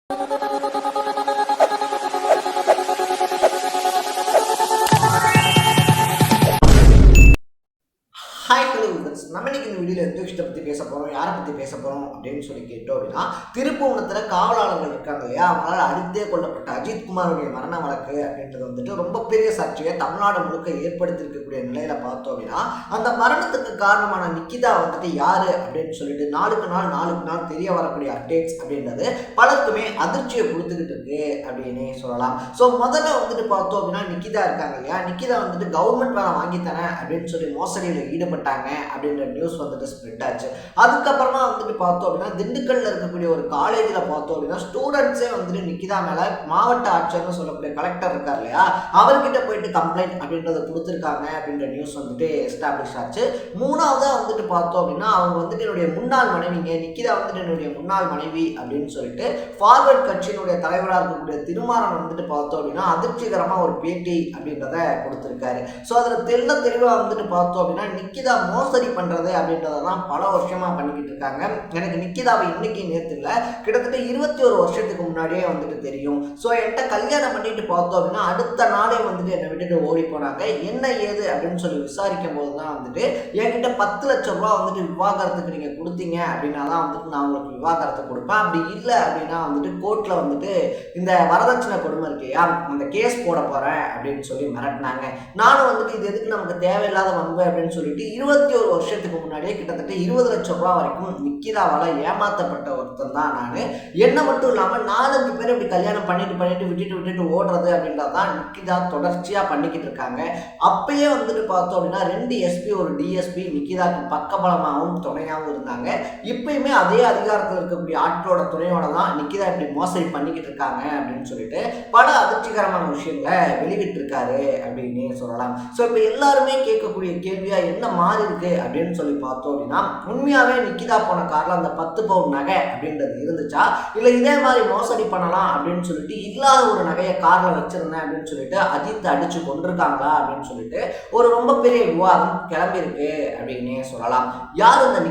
Hi hello viewers, நம்ம இன்னைக்கு இந்த வீடியோவில் எந்த விஷயத்தை பற்றி பேச போகிறோம், யாரை பற்றி பேச போகிறோம் அப்படின்னு சொல்லி கேட்டோம் அப்படின்னா, திருப்புவனத்தில் காவலாளர்கள் இருக்காங்க இல்லையா, அவங்களால் அடித்தே கொல்லப்பட்ட அஜித்குமாருடைய மரண வழக்கு அப்படின்றது வந்துட்டு ரொம்ப பெரிய சர்ச்சையை தமிழ்நாடு முழுக்க ஏற்படுத்தியிருக்கக்கூடிய நிலையில் பார்த்தோம் அப்படின்னா, அந்த மரணத்துக்கு காரணமான நிக்கிதா வந்துட்டு யார் அப்படின்னு சொல்லிட்டு நாளுக்கு நாள் தெரிய வரக்கூடிய அப்டேட்ஸ் அப்படின்றது பலருக்குமே அதிர்ச்சியை கொடுத்துக்கிட்டு இருக்கு அப்படின்னு சொல்லலாம். ஸோ முதல்ல வந்துட்டு பார்த்தோம் அப்படின்னா நிக்கிதா இருக்காங்க இல்லையா, நிக்கிதா வந்துட்டு கவர்மெண்ட் வேலை வாங்கித்தரேன் அப்படின்னு சொல்லி மோசடியில் ஈடுபட்டாங்க அப்படின்ற நியூஸ் வந்துட்டு ஸ்ப்ரெட் ஆச்சு. அதுக்கப்புறமா வந்துட்டு பார்த்தோம் அப்படின்னா திண்டுக்கல்ல இருக்கக்கூடிய ஒரு காலேஜில் பார்த்தோம் அப்படின்னா ஸ்டூடெண்ட்ஸே வந்துட்டு நிக்கிதா மேல மாவட்ட ஆட்சியர்னு சொல்லக்கூடிய கலெக்டர் இருக்கார் இல்லையா, அவர்கிட்ட போயிட்டு கம்ப்ளைண்ட் அப்படின்றத கொடுத்துருக்காங்க அப்படின்ற நியூஸ் வந்துட்டு எஸ்டாப்ளிஷ் ஆச்சு. மூணாவதா வந்துட்டு பார்த்தோம் அப்படின்னா அவங்க வந்துட்டு என்னுடைய முன்னாள் மனைவிங்க, நிக்கிதா வந்துட்டு என்னுடைய முன்னாள் மனைவி அப்படின்னு சொல்லிட்டு ஃபார்வர்ட் கட்சியினுடைய தலைவராக இருக்கக்கூடிய திருமாறன் வந்துட்டு பார்த்தோம் அப்படின்னா அதிர்ச்சிகரமா ஒரு பேட்டி அப்படின்றத கொடுத்திருக்காரு. ஸோ அதில் தெளிவாக வந்துட்டு பார்த்தோம் அப்படின்னா நிக்கிதா மோசடி பண்றது அப்படின்றதான் பல வருஷமா பண்ணிக்கிட்டு இருக்காங்க. எனக்கு நிக்கிதாவை இன்னைக்கு நேற்று இல்லை, கிட்டத்தட்ட 21 வருஷத்துக்கு முன்னாடியே வந்துட்டு தெரியும். ஸோ என்கிட்ட கல்யாணம் பண்ணிட்டு பார்த்தோம் அப்படின்னா அடுத்த நாளே வந்துட்டு என்னை விட்டுட்டு ஓடி போனாங்க. என்ன ஏது அப்படின்னு சொல்லி விசாரிக்கும் போது தான் வந்துட்டு என்கிட்ட 10 லட்சம் ரூபா வந்துட்டு விவாகரத்துக்கு நீங்க கொடுத்தீங்க அப்படின்னா தான் வந்துட்டு நான் உங்களுக்கு விவாகரத்தை கொடுப்பேன், அப்படி இல்லை அப்படின்னா வந்துட்டு கோர்ட்ல வந்துட்டு இந்த வரதட்சணை கொடுமை இருக்கையா அந்த கேஸ் போட போறேன் அப்படின்னு சொல்லி மிரட்டினாங்க. நானும் வந்துட்டு இது எதுக்கு நமக்கு தேவையில்லாத வம்பு அப்படின்னு சொல்லிட்டு 21 வருஷத்துக்கு முன்னாடியே கிட்டத்தட்ட 20 லட்சம் ரூபாய் வரைக்கும் நிக்கிதாவால ஏமாத்தப்பட்ட ஒருத்தன் தான் நான். என்ன மட்டும் இல்லாமல் 4-5 பேர் இப்படி கல்யாணம் பண்ணிட்டு விட்டுட்டு ஓடுறது அப்படின்றதான் நிக்கிதா தொடர்ச்சியா பண்ணிக்கிட்டு இருக்காங்க. அப்பயே வந்துட்டு பார்த்தோம் அப்படின்னா 2 எஸ்பி ஒரு டிஎஸ்பி நிக்கிதாக்கு பக்கபலமாகவும் துணையாகவும் இருந்தாங்க. இப்பயுமே அதே அதிகாரத்தில் இருக்கக்கூடிய ஆட்களோட துணையோட தான் நிக்கிதா இப்படி மோசடி பண்ணிக்கிட்டு இருக்காங்க அப்படின்னு சொல்லிட்டு பல அதிர்ச்சிகரமான விஷயங்களை வெளியிட்டு இருக்காரு அப்படின்னு சொல்லலாம். ஸோ இப்போ எல்லாருமே கேட்கக்கூடிய கேள்வியா என்ன மாறி இருக்கு அப்படின்னு சொல்லி பார்த்தோம் அப்படின்னா, உண்மையாவே நிக்கிதா போன கார்ல அந்த 10 பவுன் நகை அப்படின்றது இருந்துச்சா, இல்ல இதே மாதிரி மோசடி பண்ணலாம் அப்படின்னு சொல்லிட்டு இல்லாத ஒரு நகையை கார்ல வச்சிருந்தேன் அப்படின்னு சொல்லிட்டு அஜித் அடிச்சு கொண்டிருக்காங்களா அப்படின்னு சொல்லிட்டு ஒரு ரொம்ப பெரிய விவாதம் கிளம்பி இருக்கு அப்படின்னு சொல்லலாம். யார் இந்த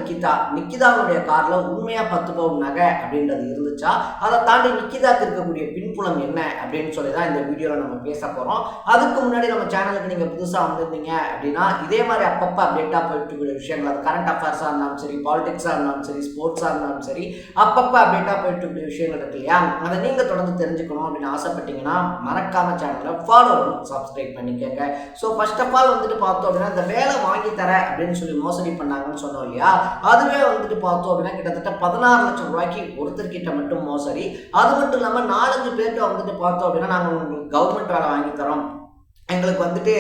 நிக்கிதாவுடைய கார்ல உண்மையா 10 பவுன் நகை அப்படின்றது இருந்துச்சா, அதை தாண்டி நிக்கிதாக்கு இருக்கக்கூடிய பின்புலம் என்ன அப்படின்னு சொல்லி தான் இந்த வீடியோல நம்ம பேச போறோம். அதுக்கு முன்னாடி நம்ம சேனலுக்கு நீங்க புதுசா வந்திருந்தீங்க அப்படின்னா இதே மாதிரி அப்பப்போ அப்டேட்டா போயிட்டு இருக்கிற விஷயங்கள், அது கரண்ட் அஃபேர்ஸா இருந்தாலும் சரி, பாலிடிக்ஸா இருந்தாலும் சரி, ஸ்போர்ட்ஸா இருந்தாலும் சரி, அப்பப்போ அப்டேட்டா போயிட்டு இருக்கிற விஷயங்கள் இருக்கு இல்லையா, அதை நீங்க தொடர்ந்து தெரிஞ்சுக்கணும் அப்படின்னு ஆசைப்பட்டீங்கன்னா மறக்காம சேனலை ஃபாலோ சப்ஸ்கிரைப் பண்ணிக்கோங்க. ஸோ ஃபர்ஸ்ட் ஆஃப் ஆல் வந்துட்டு பார்த்தோம் அப்படின்னா இந்த வேலை வாங்கி தர அப்படின்னு சொல்லி மோசடி பண்ணாங்கன்னு சொன்னோம் இல்லையா, அதுவே வந்துட்டு பார்த்தோம் அப்படின்னா கிட்டத்தட்ட 16 லட்சம் ரூபாய்க்கு ஒருத்தர்கிட்ட மட்டும் மோசடி. அது மட்டும் இல்லாமல் 4-5 பேர்கிட்ட வந்துட்டு பார்த்தோம் அப்படின்னா நாங்கள் உங்களுக்கு கவர்மெண்ட் வேலை வாங்கி தரோம், எங்களுக்கு வந்துட்டு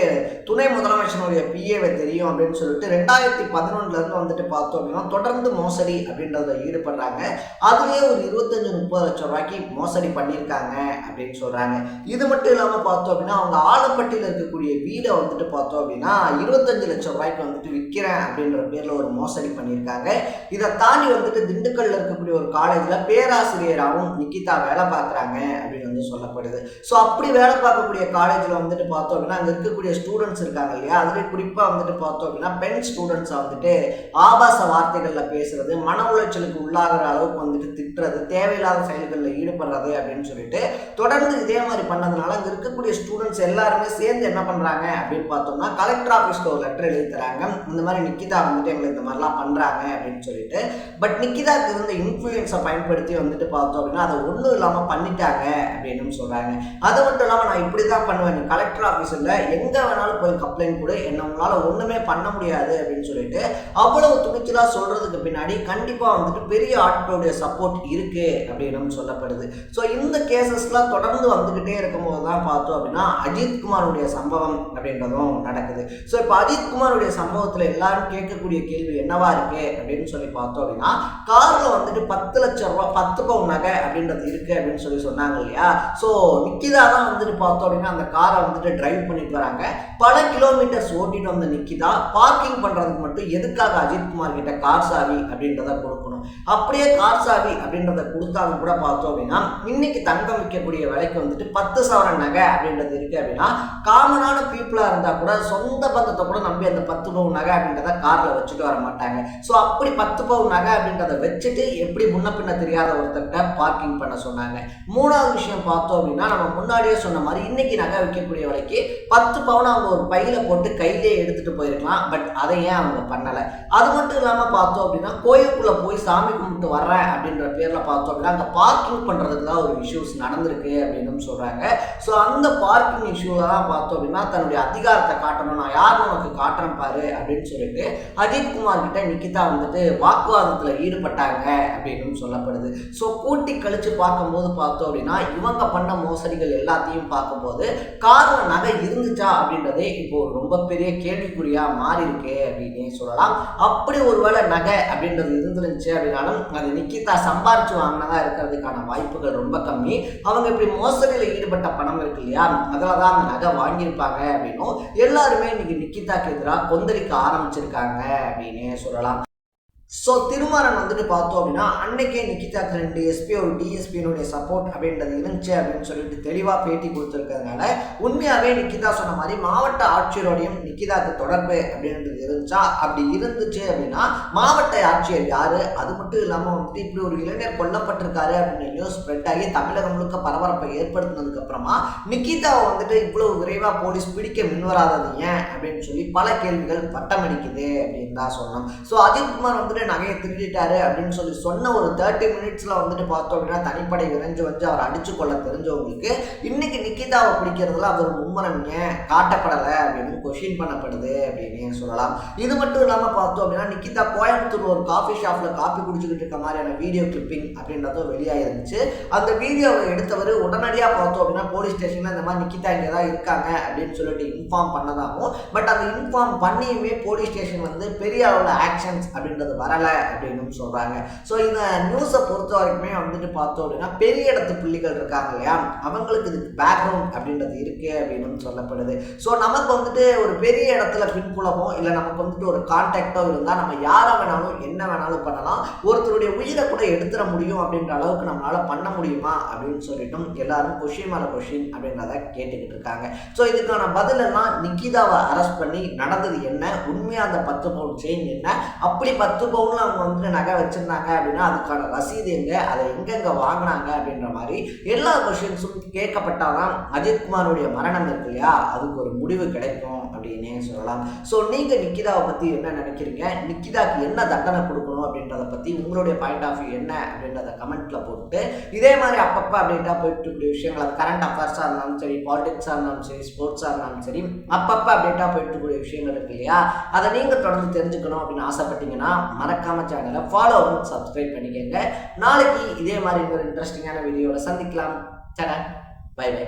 துணை முதலமைச்சருடைய பிஏவை தெரியும் அப்படின்னு சொல்லிட்டு 2011 வந்துட்டு பார்த்தோம் அப்படின்னா தொடர்ந்து மோசடி அப்படின்றத ஈடுபடுறாங்க. அதுலேயே ஒரு 25-30 லட்சம் ரூபாய்க்கு மோசடி பண்ணியிருக்காங்க அப்படின்னு சொல்றாங்க. இது மட்டும் இல்லாமல் பார்த்தோம் அப்படின்னா அவங்க ஆலப்பட்டியில் இருக்கக்கூடிய வீடை வந்துட்டு பார்த்தோம் அப்படின்னா 25 லட்சம் ரூபாய்க்கு வந்துட்டு விற்கிறேன் அப்படின்ற பேர்ல ஒரு மோசடி பண்ணியிருக்காங்க. இதை தாண்டி வந்துட்டு திண்டுக்கல்ல இருக்கக்கூடிய ஒரு காலேஜ்ல பேராசிரியராகவும் நிக்கிதா வேலை பார்க்குறாங்க அப்படின்னு வந்து சொல்லப்படுது. ஸோ அப்படி வேலை பார்க்கக்கூடிய காலேஜில் வந்துட்டு பார்த்தோம் அப்படின்னா அங்க இருக்கக்கூடிய ஸ்டூடெண்ட்ஸ் இருக்காங்க இல்லையா, அதுல குறிப்பா வந்துட்டு பார்த்தோம் அப்படின்னா பெண் ஸ்டூடெண்ட்ஸ் வந்துட்டு ஆபாச வார்த்தைகள்ல பேசுறது, மன உளைச்சலுக்கு உள்ளாகிற அளவுக்கு வந்துட்டு திட்டுறது, தேவையில்லாத செயல்களில் ஈடுபடுறது அப்படின்னு சொல்லிட்டு தொடர்ந்து இதே மாதிரி பண்ணதுனால அங்க இருக்கக்கூடிய ஸ்டூடெண்ட்ஸ் எல்லாருமே சேர்ந்து என்ன பண்றாங்க அப்படின்னு பார்த்தோம்னா கலெக்டர் ஆஃபீஸ்க்கு ஒரு லெட்டர் எழுதி தராங்க. இந்த மாதிரி நிக்கிதா வந்துட்டு எங்களை இந்த மாதிரிலாம் பண்றாங்க அப்படின்னு சொல்லிட்டு. பட் நிக்கிதாக்கு இருந்த இன்ஃப்ளூயன்ஸை பயன்படுத்தி வந்துட்டு பார்த்தோம் அப்படின்னா அதை ஒன்றும் இல்லாம பண்ணிட்டாங்க அப்படின்னு சொல்றாங்க. அது மட்டும் இல்லாம நான் இப்படிதான் பண்ணுவேன், கலெக்டர் ஆஃபீஸ் எங்க வேணாலும் போய் கம்ப்ளைண்ட் கொடு, என்ன உங்களால ஒண்ணுமே பண்ண முடியாது அப்படின்னு சொல்லிட்டு அவ்வளவு துணிச்சலா சொல்றதுக்கு பின்னாடி கண்டிப்பா வந்துட்டு பெரிய ஆட்களுடைய சப்போர்ட் இருக்கு அப்படின்னு சொல்லப்படுது. ஸோ இந்த கேசஸ்லாம் தொடர்ந்து வந்துகிட்டே இருக்கும்போது தான் பார்த்தோம் அப்படின்னா அஜித்குமாருடைய சம்பவம் அப்படின்றதும் நடக்குது. ஸோ இப்போ அஜித்குமாருடைய சம்பவத்துல எல்லாரும் கேட்கக்கூடிய கேள்வி என்னவா இருக்கு அப்படின்னு சொல்லி பார்த்தோம் அப்படின்னா, கார்ல வந்துட்டு 10 லட்சம் ரூபாய் 10 பவுன் நகை அப்படின்றது இருக்கு அப்படின்னு சொல்லி சொன்னாங்க இல்லையா. ஸோ நிக்கிதா தான் வந்துட்டு பார்த்தோம் அப்படின்னா அந்த காரை வந்துட்டு டிரைவ் பண்ணிட்டு வராங்க. பல கிலோமீட்டர்ஸ் ஓட்டிட்டு வந்த நிக்கிதா பார்க்கிங் பண்றதுக்கு மட்டும் எதுக்காக அஜித்குமார் கிட்ட கார் சாவி அப்படின்றத கொடுக்கணும். அப்படியே கார் சாவி அப்படின்றத கொடுத்தாலும் கூட பார்த்தோம் அப்படின்னா இன்னைக்கு தங்கம் விற்கக்கூடிய விலைக்கு வந்துட்டு 10 சவரன் நகை அப்படின்றது இருக்கு அப்படின்னா காமனான பீப்புளா இருந்தா கூட சொந்த பந்தத்தை கூட நம்பி அந்த 10 பவுன் நகை அப்படின்றத கார்ல வச்சுட்டு வர மாட்டாங்க. ஸோ அப்படி 10 பவுன் நகை அப்படின்றத வச்சுட்டு எப்படி முன்ன பின்ன தெரியாத ஒருத்தர்கிட்ட பார்க்கிங் பண்ண சொன்னாங்க. மூணாவது விஷயம் பார்த்தோம் அப்படின்னா நம்ம முன்னாடியே சொன்ன மாதிரி இன்னைக்கு நகை விற்கக்கூடிய விலைக்கு 10 பவுன் அவங்க ஒரு பையில போட்டு கையிலே எடுத்துட்டு போயிருக்கலாம். பட் அதை ஏன் அவங்க பண்ணல? அது மட்டும் இல்லாம பார்த்தோம் அப்படின்னா கோயிலுக்குள்ள போய் சாமி கும்பிட்டு வர்றேன் அப்படின்ற பேர்ல பார்த்தோம் அப்படின்னா அங்க பார்க்கிங் பண்றதுக்கு தான் ஒரு இஷ்யூஸ் நடந்திருக்கு அப்படின்னு சொல்றாங்க. ஸோ அந்த பார்க்கிங் இஷ்யூல தான் பார்த்தோம் அப்படின்னா தன்னுடைய அதிகாரத்தை காட்டணும், நான் யாரும் உனக்கு காட்டுறேன் பாரு அப்படின்னு சொல்லிட்டு அஜித்குமார் கிட்ட நிக்கிதா வந்துட்டு வாக்குவாதத்துல ஈடுபட்டாங்க அப்படின்னு சொல்லப்படுது. ஸோ கூட்டி கழிச்சு பார்க்கும்போது பார்த்தோம் அப்படின்னா இவங்க பண்ண மோசடிகள் எல்லாத்தையும் பார்க்கும்போது கார்ல நகை இருந்துச்சா அப்படின்றதே இப்போ ரொம்ப பெரிய கேள்விக்குறியா மாறி இருக்கு அப்படின்னே சொல்லலாம். அப்படி ஒருவேளை நகை அப்படின்றது இருந்துருந்துச்சு அப்படின்னாலும் அது நிக்கிதா சம்பாரிச்சு வாங்கினதா இருக்கிறதுக்கான வாய்ப்புகள் ரொம்ப கம்மி. அவங்க இப்படி மோசடியில் ஈடுபட்ட பணம் இருக்கு இல்லையா, அதில் தான் அந்த நகை வாங்கியிருப்பாங்க அப்படின்னும் எல்லாருமே இன்னைக்கு நிக்கிதாக்கு எதிராக கொந்தளிக்க ஆரம்பிச்சிருக்காங்க அப்படின்னே சொல்லலாம். ஸோ திருமாறன் வந்துட்டு பார்த்தோம் அப்படின்னா அன்னைக்கே நிக்கிதாக்கு 2 எஸ்பி ஒரு டிஎஸ்பியினுடைய சப்போர்ட் அப்படின்றது இருந்துச்சு அப்படின்னு சொல்லிட்டு தெளிவாக பேட்டி கொடுத்துருக்கிறதுனால உண்மையாகவே நிக்கிதா சொன்ன மாதிரி மாவட்ட ஆட்சியரோடையும் நிக்கிதாக்கு தொடர்பு அப்படின்றது இருந்துச்சா? அப்படி இருந்துச்சு அப்படின்னா மாவட்ட ஆட்சியர் யாரு? அது மட்டும் இல்லாமல் வந்துட்டு இப்படி ஒரு இளைஞர் கொல்லப்பட்டிருக்காரு அப்படின்னு நியூஸ் ஸ்ப்ரெட் ஆகி தமிழகம் முழுக்க பரபரப்பை ஏற்படுத்தினதுக்கு அப்புறமா நிக்கிதாவை வந்துட்டு இவ்வளவு விரைவாக போலீஸ் பிடிக்க முன்வராதது ஏன் அப்படின்னு சொல்லி பல கேள்விகள் பட்டமடிக்குது அப்படின்னு தான் சொல்லணும். ஸோ அஜித்குமார் வந்துட்டு நகையை திருடிட்டாரு அப்படின்னு சொல்லி சொன்ன ஒரு 30 மினிட்ஸ்ல வந்துட்டு பார்த்தோம் அப்படின்னா தனிப்படை விரைஞ்சு வச்சு அவர் அடிச்சு கொள்ள தெரிஞ்சவங்களுக்கு இன்னைக்கு நிக்கிதாவை பிடிக்கிறதுல அவர் மும்முரம் ஏன் காட்டப்படலை அப்படின்னு கொஸ்டின் பண்ணப்படுது அப்படின்னு சொல்லலாம். இது மட்டும் இல்லாம பார்த்தோம் அப்படின்னா நிக்கிதா கோயம்புத்தூர் ஒரு காஃபி ஷாப்ல காஃபி குடிச்சுக்கிட்டு இருக்க மாதிரியான வீடியோ கிளிப்பிங் அப்படின்றதும் வெளியாயிருந்துச்சு. அந்த வீடியோவை எடுத்தவர் உடனடியாக பார்த்தோம் அப்படின்னா போலீஸ் ஸ்டேஷன்ல இந்த மாதிரி நிக்கிதா இங்கே தான் இருக்காங்க அப்படின்னு சொல்லிட்டு இன்ஃபார்ம் பண்ணதாகவும், பட் அந்த இன்ஃபார்ம் பண்ணியுமே போலீஸ் ஸ்டேஷன் வந்து பெரிய அளவில் ஆக்ஷன்ஸ் அப்படின்றது வரலை அப்படின்னு சொல்றாங்க. ஸோ இந்த நியூஸை பொறுத்த வரைக்குமே வந்துட்டு பார்த்தோம் அப்படின்னா பெரிய இடத்து புள்ளிகள் இருக்காங்க இல்லையா, அவங்களுக்கு இதுக்கு பேக்ரவுண்ட் அப்படின்றது இருக்கு அப்படின்னு சொல்லப்படுது. ஸோ நமக்கு வந்துட்டு ஒரு பெரிய இடத்துல பின்புலமோ இல்லை நமக்கு வந்துட்டு ஒரு கான்டாக்டோ இருந்தால் நம்ம யாரை வேணாலும் என்ன வேணாலும் பண்ணலாம், ஒருத்தருடைய உயிரை கூட எடுத்துட முடியும் அப்படின்ற அளவுக்கு நம்மளால பண்ண முடியுமா அப்படின்னு சொல்லிட்டும் எல்லாரும் கொஷின் மேல கொஷின் அப்படின்றத கேட்டுக்கிட்டு இருக்காங்க. ஸோ இதுக்கான பதிலெல்லாம் நிக்கிதாவை அரெஸ்ட் பண்ணி நடந்தது என்ன, உண்மையாக அந்த 10 பவுன் செயின் என்ன, அப்படி 10 பவுன்ல அவங்க வந்துட்டு நகை வச்சிருந்தாங்க அப்படின்னா அதுக்கான ரசீது எங்க, அதை எங்கெங்க வாங்கினாங்க அப்படின்ற மாதிரி எல்லா கொஸ்டின்ஸும் கேட்கப்பட்டாதான் அஜித்குமாருடைய மரணம் இருக்கு இல்லையா அதுக்கு ஒரு முடிவு கிடைக்கும் அப்படின்னே சொல்லலாம். ஸோ நீங்க நிக்கிதாவை பத்தி என்ன நினைக்கிறீங்க, நிக்கிதாக்கு என்ன தண்டனை கொடுக்கணும் அப்படின்றத பத்தி உங்களுடைய பாயிண்ட் ஆஃப் வியூ என்ன அப்படின்றத கமெண்ட்ல போட்டு இதே மாதிரி அப்பப்போ அப்டேட்டா போயிட்டு இருக்கிற விஷயங்கள் அது கரண்ட் அஃபேர்ஸா இருந்தாலும் சரி, பாலிடிக்ஸா இருந்தாலும் சரி, ஸ்போர்ட்ஸா இருந்தாலும் சரி, அப்பப்போ அப்டேட்டா போயிட்டு இருக்கிற விஷயங்கள் இருக்கு இல்லையா அதை நீங்க தொடர்ந்து தெரிஞ்சுக்கணும் அப்படின்னு ஆசைப்பட்டீங்கன்னா மறக்காம சேனலை ஃபாலோ பண்ணி சப்ஸ்கிரைப் பண்ணிக்கங்க. நாளைக்கு இதே மாதிரி ஒரு இன்ட்ரெஸ்டிங்கான வீடியோவில் சந்திக்கலாம். Bye by.